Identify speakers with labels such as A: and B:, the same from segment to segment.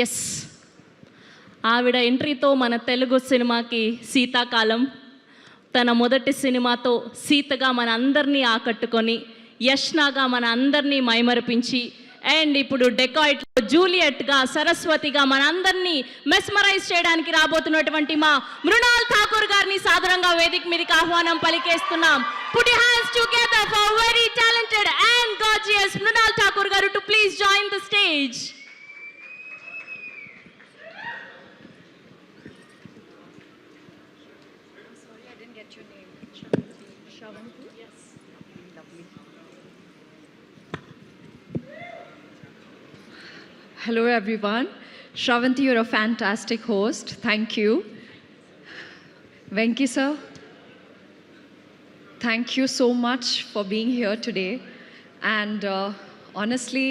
A: Yes, ఆవిడ ఎంట్రీతో మన తెలుగు సినిమాకి శీతాకాలం. తన మొదటి సినిమాతో సీతగా మన అందరినీ ఆకట్టుకొని, యష్నాగా మన అందరినీ మైమరపించి, అండ్ ఇప్పుడు డెకాయిట్లో జూలియట్గా, సరస్వతిగా మన అందరినీ మెస్మరైజ్ చేయడానికి రాబోతున్నటువంటి మా మృణాల్ ఠాకూర్ గారిని సాదరంగా వేదిక మీదకి ఆహ్వానం పలికేస్తున్నాం. Put your hands together for very talented and gorgeous Mrunal Thakur garu to please join the stage.
B: Sorry, I didn't get your name. Shravanti? Yes. Lovely. Hello, everyone. Shravanti, you're a fantastic host. Thank you. Venki, sir. Thank you so much for being here today. And honestly,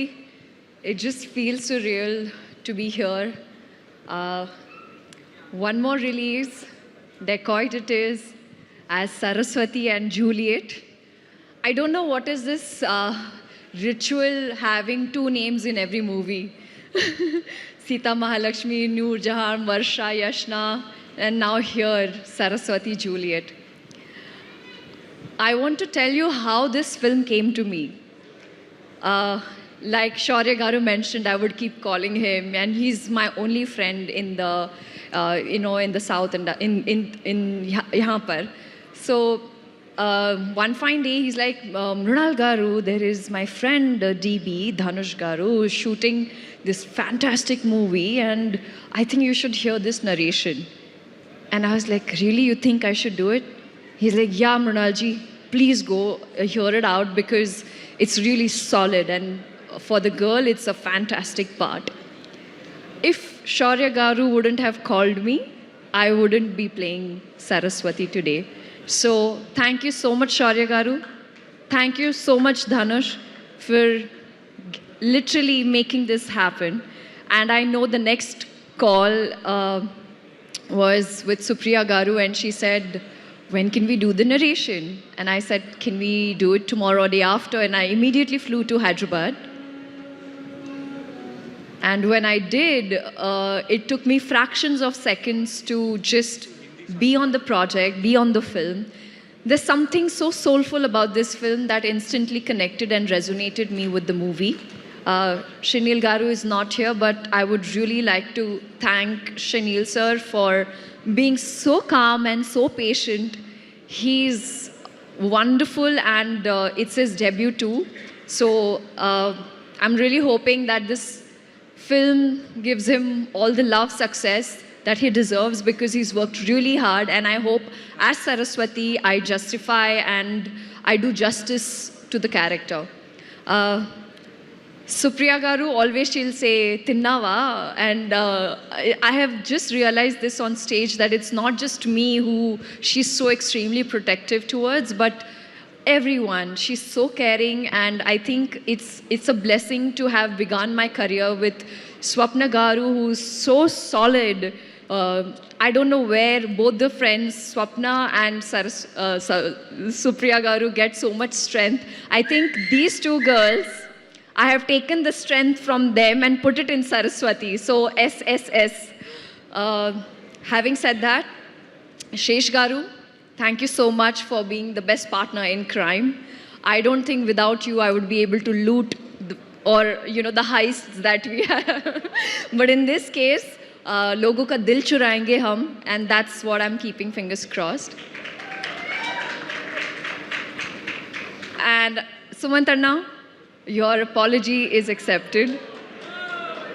B: it just feels surreal to be here. One more release, Dacoit it is, as Saraswati and Juliet. I don't know what is this ritual having two names in every movie. Sita Mahalakshmi, Noor Jahan, Varsha, Yashna, and now here, Saraswati, Juliet. I want to tell you how this film came to me. Like Shaurya Garu mentioned, I would keep calling him, and he's my only friend in the, in the south and in yahan par. So one fine day, he's like, Mrunal Garu, there is my friend DB Dhanush Garu shooting this fantastic movie, and I think you should hear this narration. And I was like, really, you think I should do it? He's like, yeah, Mrunalji, please go hear it out because it's really solid, and for the girl, it's a fantastic part. If Shaurya Garu wouldn't have called me, I wouldn't be playing Saraswati today. So thank you so much, Shaurya Garu. Thank you so much, Dhanush, for literally making this happen. And I know the next call was with Supriya Garu, and she said, when can we do the narration? And I said, can we do it tomorrow or day after? And I immediately flew to Hyderabad. And when I did, it took me fractions of seconds to just be on the project, be on the film. There's something so soulful about this film that instantly connected and resonated me with the movie. Shinil Garu is not here, but I would really like to thank Shinil sir for being so calm and so patient. He's wonderful, and it's his debut too. So I'm really hoping that this film gives him all the love, success that he deserves, because he's worked really hard. And I hope as Saraswati, I justify and I do justice to the character. Supriya Garu, always she'll say, Tinnava. And I have just realized this on stage, that it's not just me who she's so extremely protective towards, but everyone. She's so caring, and I think it's a blessing to have begun my career with Swapna Garu, who's so solid. I don't know where both the friends, Swapna and Supriya Garu, get so much strength. I think these two girls, I have taken the strength from them and put it in Saraswati. So SSS. Having said that, Shesh Garu, thank you so much for being the best partner in crime. I don't think without you I would be able to loot the heists that we have. But in this case, logo ka dil churayenge hum, and that's what I'm keeping fingers crossed. And Sumantarna, your apology is accepted.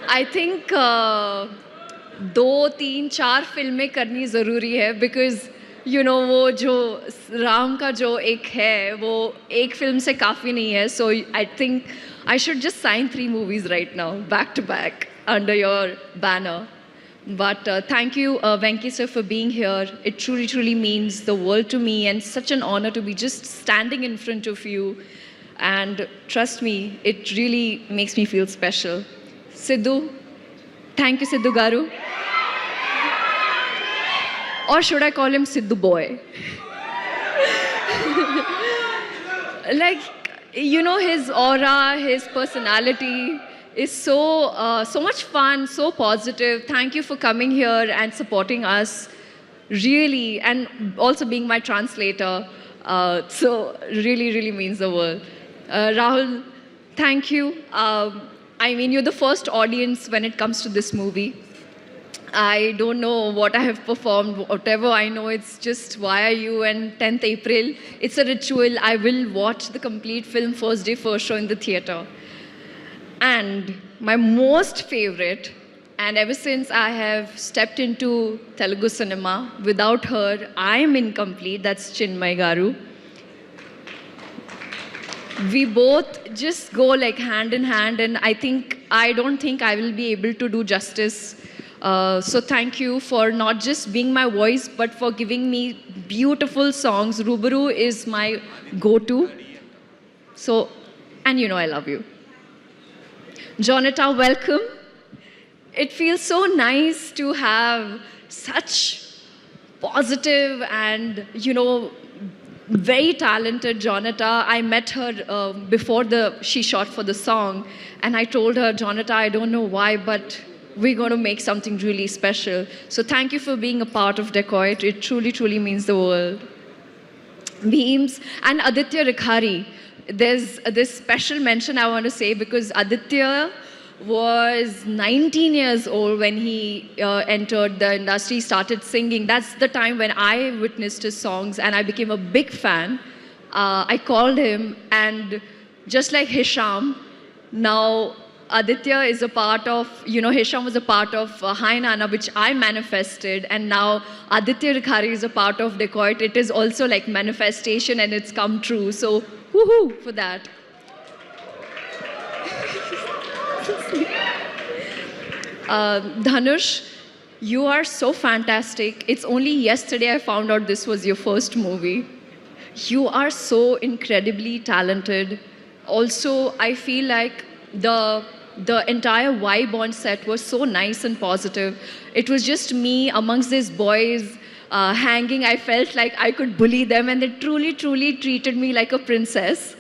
B: I think 2, 3, 4 फिल्में करनी ज़रूरी है, because वो जो राम का जो एक है, वो एक फिल्म से काफ़ी नहीं है. So I think I should just sign 3 movies right now, back to back, under your banner. But thank you, Venki sir, for being here. It truly, truly means the world to me, and such an honor to be just standing in front of you. And trust me, it really makes me feel special. Sidhu, thank you, Sidhu Garu. Or should I call him Sidhu Boy? Like, his aura, his personality, is so much fun, so positive. Thank you for coming here and supporting us, really, and also being my translator. So really means the world. Rahul, thank you. I mean, you're the first audience when it comes to this movie. I don't know what I have performed, whatever I know, it's just Why Are You and 10th April. It's a ritual. I will watch the complete film first day, first show in the theatre. And my most favorite, and ever since I have stepped into Telugu cinema, without her, I am incomplete, that's Chinmay Garu. We both just go like hand in hand, and I don't think I will be able to do justice. So thank you for not just being my voice, but for giving me beautiful songs. Rubaru is my go-to. So, and you know I love you. Jonata, welcome. It feels so nice to have such positive and, very talented Jonata. I met her before she shot for the song, and I told her, Jonata, I don't know why, but we're going to make something really special. So thank you for being a part of Dacoit. It truly means the world. Beams and Aditya Rikhari. There's this special mention I want to say because Aditya was 19 years old when he entered the industry, started singing. That's the time when I witnessed his songs and I became a big fan. I called him, and just like Hisham, now Aditya is a part of, Hisham was a part of Hai Nana, which I manifested, and now Aditya Rikhari is a part of Dacoit. It is also like manifestation and it's come true. So, woohoo for that. Dhanush, you are so fantastic. It's only yesterday I found out this was your first movie. You are so incredibly talented. Also, I feel like the entire vibe on set was so nice and positive. It was just me amongst these boys hanging. I felt like I could bully them, and they truly treated me like a princess.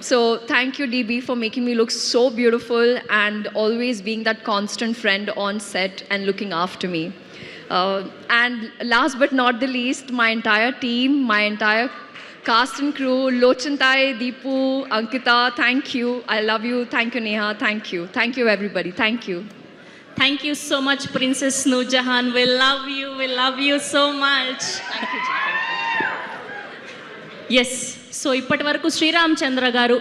B: So thank you, DB, for making me look so beautiful and always being that constant friend on set and looking after me. And last but not the least, my entire team, my entire cast and crew, Lochantai, Deepu, Ankita, thank you. I love you. Thank you, Neha. Thank you. Thank you, everybody. Thank you.
A: Thank you so much, Princess Noorjahan. We love you. We love you so much.
B: Thank you, Ji. Thank you.
A: Yes. So, ఇప్పటి వరకు శ్రీరామ్ చంద్ర గారు